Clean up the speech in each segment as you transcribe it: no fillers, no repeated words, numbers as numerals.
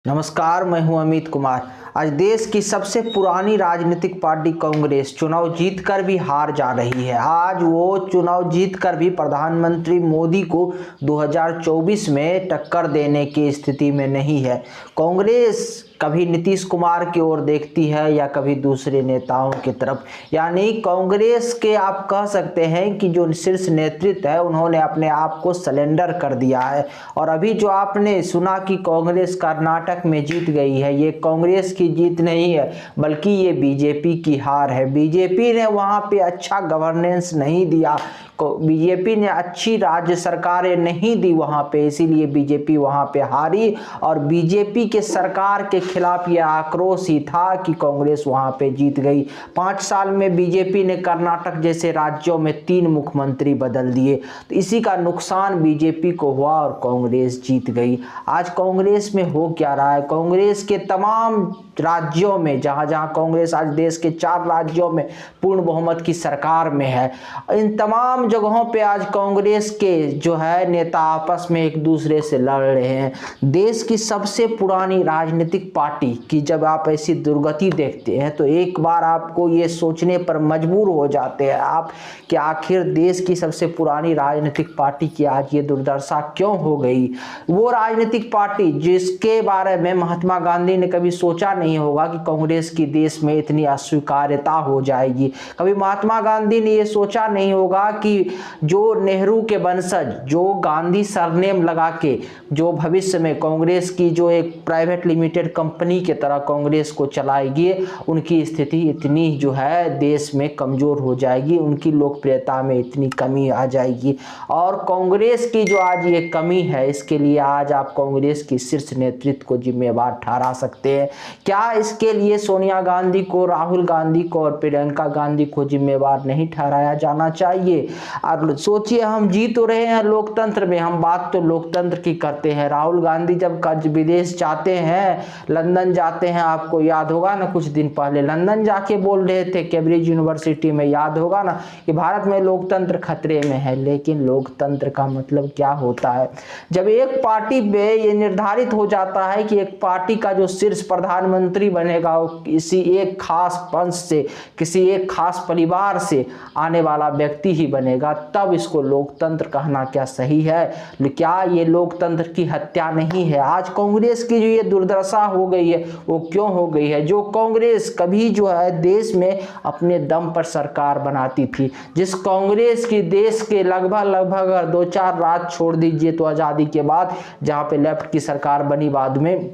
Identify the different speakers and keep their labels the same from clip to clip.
Speaker 1: नमस्कार, मैं हूं अमित कुमार। आज देश की सबसे पुरानी राजनीतिक पार्टी कांग्रेस चुनाव जीतकर भी हार जा रही है। आज वो चुनाव जीतकर भी प्रधानमंत्री मोदी को 2024 में टक्कर देने की स्थिति में नहीं है। कांग्रेस कभी नीतीश कुमार की ओर देखती है या कभी दूसरे नेताओं की तरफ। यानी कांग्रेस के आप कह सकते हैं कि जो शीर्ष नेतृत्व है उन्होंने अपने आप को सरेंडर कर दिया है। और अभी जो आपने सुना कि कांग्रेस कर्नाटक में जीत गई है, ये कांग्रेस की जीत नहीं है बल्कि ये बीजेपी की हार है। बीजेपी ने वहां पे अच्छा गवर्नेंस नहीं दिया, बीजेपी ने अच्छी राज्य सरकारें नहीं दी वहां पे, इसीलिए बीजेपी वहां पे हारी। और बीजेपी के सरकार के खिलाफ यह आक्रोश ही था कि कांग्रेस वहां पे जीत गई। 5 साल में बीजेपी ने कर्नाटक जैसे राज्यों में 3 मुख्यमंत्री बदल दिए, तो इसी का नुकसान बीजेपी को हुआ और कांग्रेस जीत गई। आज कांग्रेस में हो क्या रहा है? कांग्रेस के तमाम राज्यों में, जहां जहां कांग्रेस आज देश के 4 राज्यों में पूर्ण बहुमत की सरकार में है, इन तमाम जगहों पे आज कांग्रेस के जो है नेता आपस में एक दूसरे से लड़ रहे हैं। देश की सबसे पुरानी राजनीतिक पार्टी की जब आप ऐसी दुर्गति देखते हैं तो एक बार आपको ये सोचने पर मजबूर हो जाते हैं आप कि आखिर देश की सबसे पुरानी राजनीतिक पार्टी की आज ये दुर्दशा क्यों हो गई। वो राजनीतिक पार्टी जिसके बारे में महात्मा गांधी ने कभी सोचा नहीं होगा कि कांग्रेस की देश में इतनी अस्वीकार्यता हो जाएगी। कभी महात्मा गांधी ने ये सोचा नहीं होगा कि जो नेहरू के वंशज, जो गांधी सरनेम लगा के जो भविष्य में कांग्रेस की जो एक प्राइवेट लिमिटेड कंपनी की तरह कांग्रेस को चलाएगी, उनकी स्थिति इतनी जो है देश में कमजोर हो जाएगी, उनकी लोकप्रियता में इतनी कमी आ जाएगी। और कांग्रेस की जो आज ये कमी है, इसके लिए आज आप कांग्रेस की शीर्ष नेतृत्व को जिम्मेवार ठहरा सकते हैं क्या? इसके लिए सोनिया गांधी को, राहुल गांधी को और प्रियंका गांधी को जिम्मेवार नहीं ठहराया जाना चाहिए? और सोचिए, हम जी तो रहे हैं लोकतंत्र में, हम बात तो लोकतंत्र की करते हैं। राहुल गांधी जब विदेश जाते हैं, लंदन जाते हैं, आपको याद होगा ना, कुछ दिन पहले लंदन जाके बोल रहे थे कैम्ब्रिज यूनिवर्सिटी में, याद होगा ना, कि भारत में लोकतंत्र खतरे में है। लेकिन लोकतंत्र का मतलब क्या होता है? जब एक पार्टी में ये निर्धारित हो जाता है कि एक पार्टी का जो शीर्ष प्रधानमंत्री बनेगा वो किसी एक खास वंश से, किसी एक खास परिवार से आने वाला व्यक्ति ही बनेगा, तब इसको लोकतंत्र कहना क्या सही है? क्या ये लोकतंत्र की हत्या नहीं है? आज कांग्रेस की जो ये दुर्दशा हो गई है वो क्यों हो गई है? जो कांग्रेस कभी जो है देश में अपने दम पर सरकार बनाती थी, जिस कांग्रेस की देश के लगभग 2-4 राज्य छोड़ दीजिए तो आजादी के बाद, जहां पे लेफ्ट की सरकार बनी बाद में,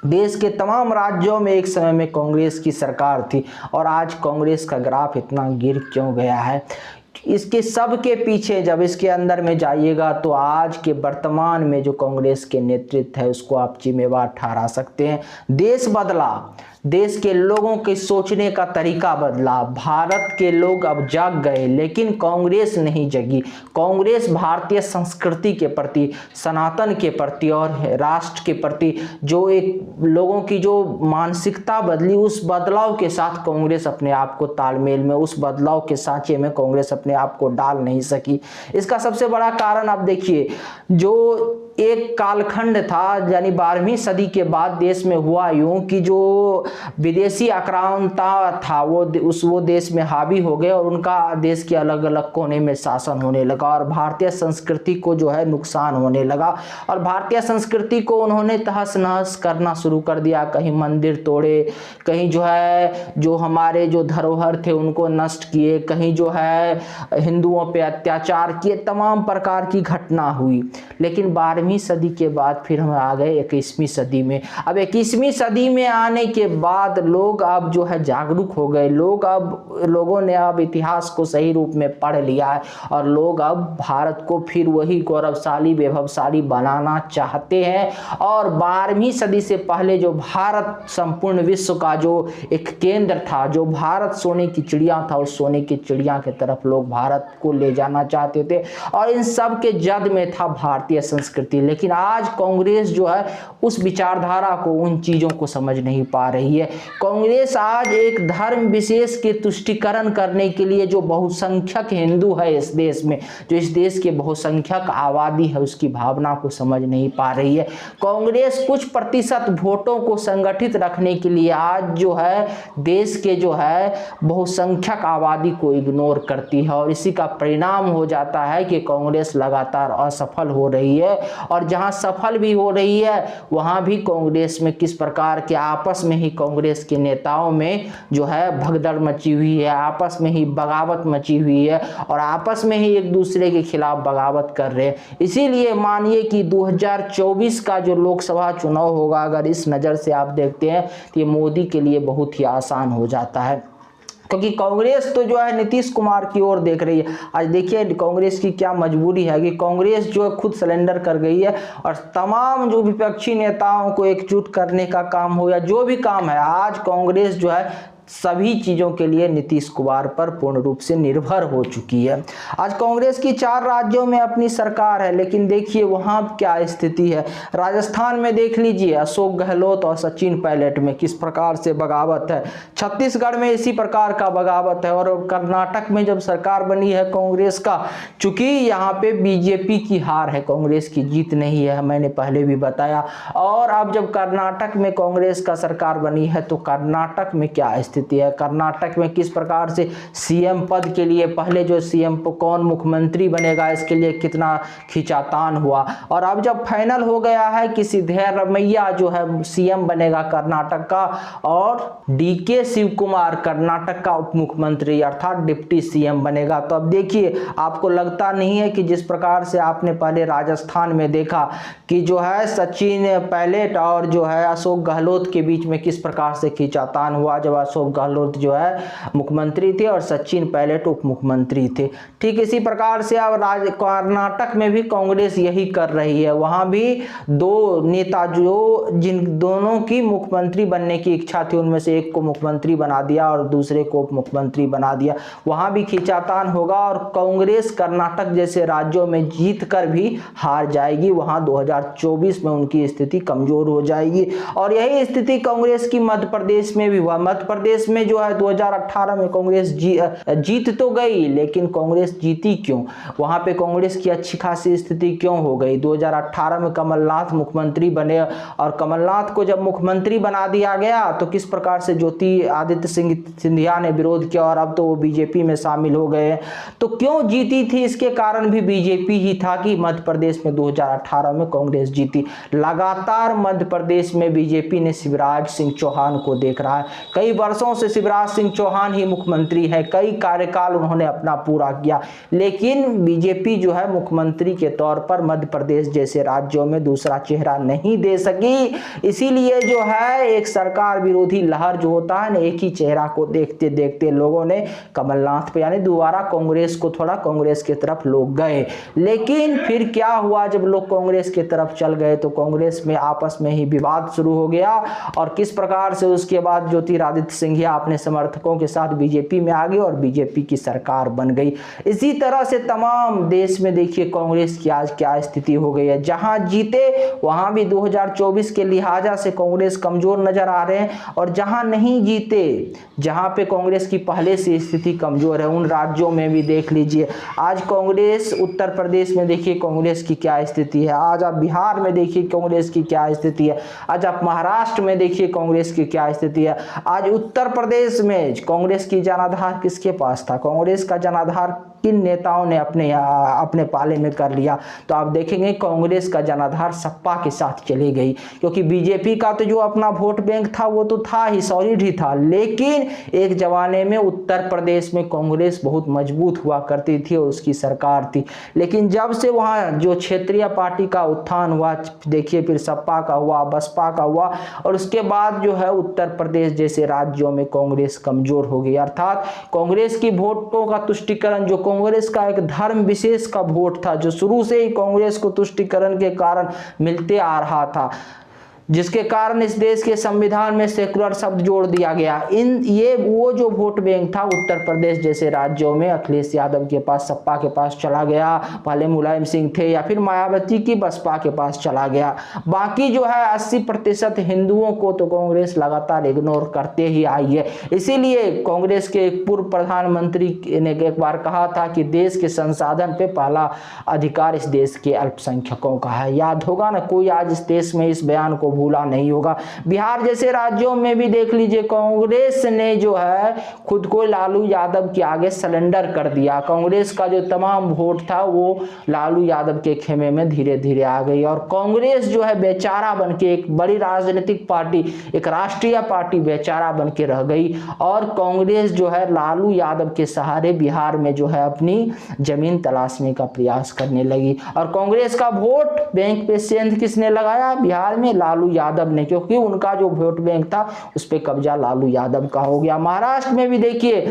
Speaker 1: देश के तमाम राज्यों में एक समय में कांग्रेस की सरकार थी। और आज कांग्रेस का ग्राफ इतना गिर क्यों गया है? इसके सब के पीछे जब इसके अंदर में जाइएगा तो आज के वर्तमान में जो कांग्रेस के नेतृत्व है उसको आप जिम्मेवार ठहरा सकते हैं। देश बदला, देश के लोगों के सोचने का तरीका बदला, भारत के लोग अब जाग गए, लेकिन कांग्रेस नहीं जगी। कांग्रेस भारतीय संस्कृति के प्रति, सनातन के प्रति और राष्ट्र के प्रति जो एक लोगों की जो मानसिकता बदली, उस बदलाव के साथ कांग्रेस अपने आप को तालमेल में, उस बदलाव के सांचे में कांग्रेस अपने आप को डाल नहीं सकी। इसका सबसे बड़ा कारण आप देखिए, जो एक कालखंड था, यानी 12वीं सदी के बाद देश में हुआ यूं कि जो विदेशी आक्रामकता था वो देश में हावी हो गए और उनका देश के अलग अलग कोने में शासन होने लगा और भारतीय संस्कृति को जो है नुकसान होने लगा। और भारतीय संस्कृति को उन्होंने तहस नहस करना शुरू कर दिया। कहीं मंदिर तोड़े, कहीं जो है जो हमारे जो धरोहर थे उनको नष्ट किए, कहीं जो है हिंदुओं पे अत्याचार किए, तमाम प्रकार की घटना हुई। लेकिन 12वीं सदी के बाद फिर हम आ गए 21वीं सदी में। अब 21वीं सदी में आने के बाद लोग अब जो है जागरूक हो गए, लोगों ने अब इतिहास को सही रूप में पढ़ लिया है और लोग अब भारत को फिर वही गौरवशाली, वैभवशाली बनाना चाहते हैं। और 12वीं सदी से पहले जो भारत संपूर्ण विश्व का जो एक केंद्र था, जो भारत सोने की चिड़िया था, उस सोने की चिड़िया की तरफ लोग भारत को ले जाना चाहते थे। और इन सब के जद में था भारतीय संस्कृति थी। लेकिन आज कांग्रेस जो है उस विचारधारा को, उन चीज़ों को समझ नहीं पा रही है। कांग्रेस आज एक धर्म विशेष के तुष्टीकरण करने के लिए, जो बहुसंख्यक हिंदू है इस देश में, जो इस देश के बहुसंख्यक आबादी है, उसकी भावना को समझ नहीं पा रही है। कांग्रेस कुछ प्रतिशत वोटों को संगठित रखने के लिए आज जो है देश के जो है बहुसंख्यक आबादी को इग्नोर करती है, और इसी का परिणाम हो जाता है कि कांग्रेस लगातार असफल हो रही है। और जहां सफल भी हो रही है वहां भी कांग्रेस में किस प्रकार के आपस में ही कांग्रेस के नेताओं में जो है भगदड़ मची हुई है, आपस में ही बगावत मची हुई है, और आपस में ही एक दूसरे के खिलाफ बगावत कर रहे हैं। इसीलिए मानिए कि 2024 का जो लोकसभा चुनाव होगा, अगर इस नज़र से आप देखते हैं तो ये मोदी के लिए बहुत ही आसान हो जाता है, क्योंकि कांग्रेस तो जो है नीतीश कुमार की ओर देख रही है। आज देखिए कांग्रेस की क्या मजबूरी है कि कांग्रेस जो है खुद सरेंडर कर गई है, और तमाम जो विपक्षी नेताओं को एकजुट करने का काम हो या जो भी काम है, आज कांग्रेस जो है सभी चीज़ों के लिए नीतीश कुमार पर पूर्ण रूप से निर्भर हो चुकी है। आज कांग्रेस की 4 राज्यों में अपनी सरकार है, लेकिन देखिए वहाँ क्या स्थिति है। राजस्थान में देख लीजिए अशोक गहलोत और सचिन पायलट में किस प्रकार से बगावत है, छत्तीसगढ़ में इसी प्रकार का बगावत है, और कर्नाटक में जब सरकार बनी है कांग्रेस का, चूंकि यहाँ पे बीजेपी की हार है, कांग्रेस की जीत नहीं है, मैंने पहले भी बताया। और अब जब कर्नाटक में कांग्रेस का सरकार बनी है तो कर्नाटक में क्या स्थिति है, कर्नाटक में किस प्रकार से सीएम पद के लिए पहले जो सीएम कौन मुख्यमंत्री बनेगा इसके लिए कितना खिंचातान हुआ, और अब जब फाइनल हो गया है कि सिद्धरामैया जो है सीएम बनेगा कर्नाटक का, और डीके शिव कुमार कर्नाटक का उप मुख्यमंत्री अर्थात डिप्टी सीएम बनेगा। तो अब देखिए आपको लगता नहीं है कि जिस प्रकार से आपने पहले राजस्थान में देखा कि जो है सचिन पायलट और जो है अशोक गहलोत के बीच में किस प्रकार से खिंचातान हुआ, जब अशोक गहलोत जो है मुख्यमंत्री थे और सचिन पायलट उप मुख्यमंत्री थे। ठीक इसी प्रकार से अब कर्नाटक में भी कांग्रेस यही कर रही है। वहां भी 2 नेता जो जिन दोनों की मुख्यमंत्री बनने की इच्छा थी, उनमें से एक को मुख्यमंत्री बना दिया और दूसरे को उप मुख्यमंत्री बना दिया। वहां भी खींचातान होगा और कांग्रेस कर्नाटक जैसे राज्यों में जीत कर भी हार जाएगी। वहां 2024 में उनकी स्थिति कमजोर हो जाएगी, और यही स्थिति कांग्रेस की मध्य प्रदेश में भी हुआ। मध्य प्रदेश में जो है 2018 में कांग्रेस जीत तो गई, लेकिन कांग्रेस जीती क्यों, वहां पे कांग्रेस की अच्छी खासी स्थिति क्यों हो गई। 2018 में कमलनाथ मुख्यमंत्री बने, और कमलनाथ को जब मुख्यमंत्री बना दिया गया तो किस प्रकार से ज्योतिरादित्य सिंधिया ने विरोध किया, और अब तो वो बीजेपी में शामिल हो गए। तो क्यों जीती थी, इसके कारण भी बीजेपी ही था कि मध्य प्रदेश में 2018 में कांग्रेस जीती। लगातार मध्य प्रदेश में बीजेपी ने शिवराज सिंह चौहान को देख रहा है, कई वर्षों से शिवराज सिंह चौहान ही मुख्यमंत्री है, कई कार्यकाल उन्होंने अपना पूरा किया, लेकिन बीजेपी जो है मुख्यमंत्री के तौर पर मध्य प्रदेश जैसे राज्यों में दूसरा चेहरा नहीं दे सकी। इसीलिए जो है एक सरकार विरोधी लहर जो होता है ना, एक ही चेहरा को देखते देखते लोगों ने कमलनाथ पे यानी दोबारा कांग्रेस को थोड़ा कांग्रेस की तरफ लोग गए। लेकिन फिर क्या हुआ, जब लोग कांग्रेस की तरफ चल गए तो कांग्रेस में आपस में ही विवाद शुरू हो गया, और किस प्रकार से उसके बाद ज्योतिरादित्य सिंधिया अपने समर्थकों के साथ बीजेपी में आ गई और बीजेपी की सरकार बन गई। इसी तरह से तमाम देश में देखिए कांग्रेस की आज क्या स्थिति हो गई है। जहां जीते वहां भी 2024 के लिहाजा से कांग्रेस कमजोर नजर आ रहे हैं, और जहां नहीं जीते, जहां पे कांग्रेस की पहले से स्थिति कमजोर है, उन राज्यों में भी देख लीजिए। आज कांग्रेस उत्तर प्रदेश में देखिए कांग्रेस की क्या स्थिति है, आज आप बिहार में देखिए कांग्रेस की क्या स्थिति है, आज आप महाराष्ट्र में देखिए कांग्रेस की क्या स्थिति है। आज उत्तर प्रदेश में कांग्रेस की जनाधार किसके पास था, कांग्रेस का जनाधार किन नेताओं ने अपने पाले में कर लिया। तो आप देखेंगे कांग्रेस का जनाधार सपा के साथ चली गई, क्योंकि बीजेपी का तो जो अपना वोट बैंक था वो तो था ही, सॉलिड ही था, लेकिन एक जमाने में उत्तर प्रदेश में कांग्रेस बहुत मजबूत हुआ करती थी और उसकी सरकार थी। लेकिन जब से वहां जो क्षेत्रीय पार्टी का उत्थान हुआ, देखिए फिर सपा का हुआ, बसपा का हुआ, और उसके बाद जो है उत्तर प्रदेश जैसे राज्यों में कांग्रेस कमजोर हो गई। अर्थात कांग्रेस की वोटों का तुष्टीकरण, जो कांग्रेस का एक धर्म विशेष का वोट था, जो शुरू से ही कांग्रेस को तुष्टीकरण के कारण मिलते आ रहा था, जिसके कारण इस देश के संविधान में सेकुलर शब्द जोड़ दिया गया। ये वो जो वोट बैंक था उत्तर प्रदेश जैसे राज्यों में अखिलेश यादव के पास, सपा के पास चला गया, पहले मुलायम सिंह थे या फिर मायावती की बसपा के पास चला गया। बाकी जो है 80% हिंदुओं को तो कांग्रेस लगातार इग्नोर करते ही आई है। इसीलिए कांग्रेस के एक पूर्व प्रधानमंत्री ने एक बार कहा था कि देश के संसाधन पे पहला अधिकार इस देश के अल्पसंख्यकों का है। याद होगा ना, कोई आज इस देश में इस बयान को भूला नहीं होगा। बिहार जैसे राज्यों में भी देख लीजिए, कांग्रेस ने जो है खुद को लालू यादव के आगे सरेंडर कर दिया। कांग्रेस का जो तमाम वोट था वो लालू यादव के खेमे में धीरे धीरे आ गई और कांग्रेस जो है बेचारा बन के, एक बड़ी राजनीतिक पार्टी, एक राष्ट्रीय पार्टी बेचारा बन के रह गई और कांग्रेस जो है लालू यादव के सहारे बिहार में जो है अपनी जमीन तलाशने का प्रयास करने लगी। और कांग्रेस का वोट बैंक पे सेंध किसने लगाया बिहार में? लालू यादव ने, क्योंकि उनका जो वोट बैंक था उस पे कब्जा लालू यादव का हो गया। महाराष्ट्र में भी देखिए,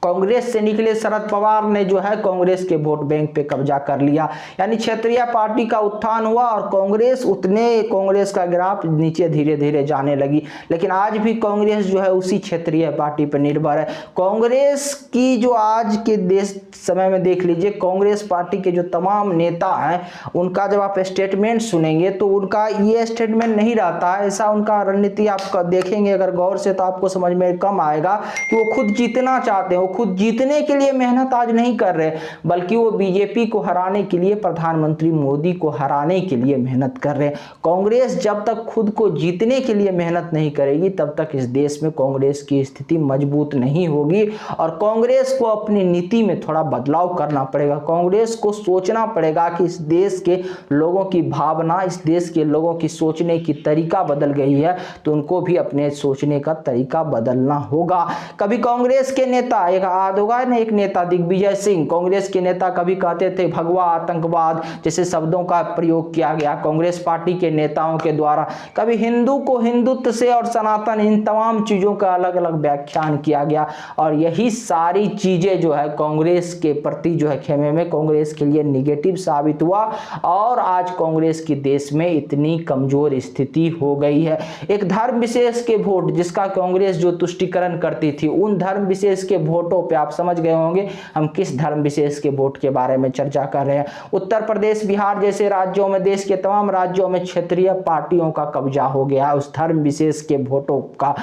Speaker 1: कांग्रेस से निकले शरद पवार ने जो है कांग्रेस के वोट बैंक पे कब्जा कर लिया, यानी क्षेत्रीय पार्टी का उत्थान हुआ और कांग्रेस का ग्राफ नीचे धीरे धीरे जाने लगी। लेकिन आज भी कांग्रेस जो है उसी क्षेत्रीय पार्टी पर निर्भर है। कांग्रेस की जो आज के देश समय में देख लीजिए, कांग्रेस पार्टी के जो तमाम नेता हैं उनका जब आप स्टेटमेंट सुनेंगे तो उनका ये स्टेटमेंट नहीं रहता है, ऐसा उनका रणनीति आप देखेंगे अगर गौर से तो आपको समझ में कम आएगा कि वो खुद जीतना चाहते हैं। वो खुद जीतने के लिए मेहनत आज नहीं कर रहे, बल्कि वो बीजेपी को हराने के लिए, प्रधानमंत्री मोदी को हराने के लिए मेहनत कर रहे हैं। कांग्रेस जब तक खुद को जीतने के लिए मेहनत नहीं करेगी तब तक इस देश में कांग्रेस की स्थिति मजबूत नहीं होगी और कांग्रेस को अपनी नीति में थोड़ा बदलाव करना पड़ेगा। कांग्रेस को सोचना पड़ेगा कि इस देश के लोगों की भावना, इस देश के लोगों की सोचने की तरीका बदल गई है, तो उनको भी अपने सोचने का तरीका बदलना होगा। कभी कांग्रेस के नेता, एक याद होगा ना, एक नेता दिग्विजय सिंह, कांग्रेस के नेता, कभी कहते थे भगवा आतंकवाद जैसे शब्दों का प्रयोग किया गया कांग्रेस पार्टी के नेताओं के द्वारा। कभी हिंदू को हिंदुत्व से और सनातन, इन तमाम चीजों का अलग अलग व्याख्यान किया गया और यही सारी चीजें जो है कांग्रेस के प्रति जो है खेमे में कांग्रेस के लिए निगेटिव साबित हुआ और आज कांग्रेस की देश में इतनी कमजोर स्थिति हो गई है। एक धर्म विशेष के वोट जिसका कांग्रेस जो तुष्टिकरण करती थी, उन धर्म विशेष के वोटों पे आप समझ गए होंगे हम किस धर्म विशेष के वोट के बारे में चर्चा कर रहे हैं। उत्तर प्रदेश, बिहार जैसे राज्यों में, देश के तमाम राज्यों में क्षेत्रीय पार्टियों का कब्जा हो गया उस धर्म विशेष के वोटों का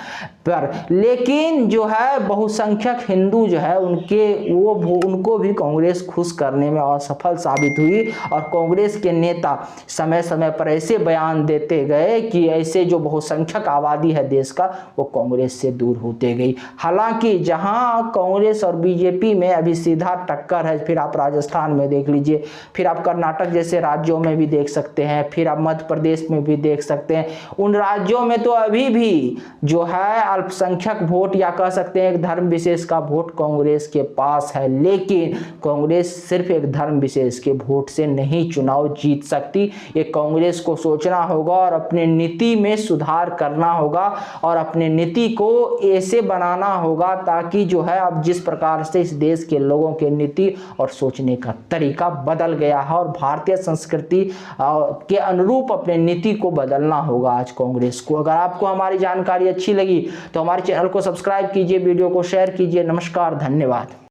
Speaker 1: पर। लेकिन जो है बहुसंख्यक हिंदू जो है उनको भी कांग्रेस खुश करने में असफल साबित हुई और कांग्रेस के नेता समय समय पर ऐसे बयान देते गए कि ऐसे जो बहुसंख्यक आबादी है देश का वो कांग्रेस से दूर होते गई। हालांकि जहां कांग्रेस और बीजेपी में अभी सीधा टक्कर है, फिर आप राजस्थान में देख लीजिए, फिर आप कर्नाटक जैसे राज्यों में भी देख सकते हैं, फिर आप मध्य प्रदेश में भी देख सकते हैं। उन राज्यों में तो अभी भी जो है अल्पसंख्यक वोट या कह सकते हैं एक धर्म विशेष का वोट कांग्रेस के पास है, लेकिन कांग्रेस सिर्फ एक धर्म विशेष के वोट से नहीं चुनाव जीत सकती। ये कांग्रेस को सोचना होगा और अपनी नीति में सुधार करना होगा और अपनी नीति को ऐसे बनाना होगा ताकि जो है अब जिस प्रकार से इस देश के लोगों के नीति और सोचने का तरीका बदल गया है और भारतीय संस्कृति के अनुरूप अपने नीति को बदलना होगा आज कांग्रेस को। अगर आपको हमारी जानकारी अच्छी लगी तो हमारे चैनल को सब्सक्राइब कीजिए, वीडियो को शेयर कीजिए। नमस्कार, धन्यवाद।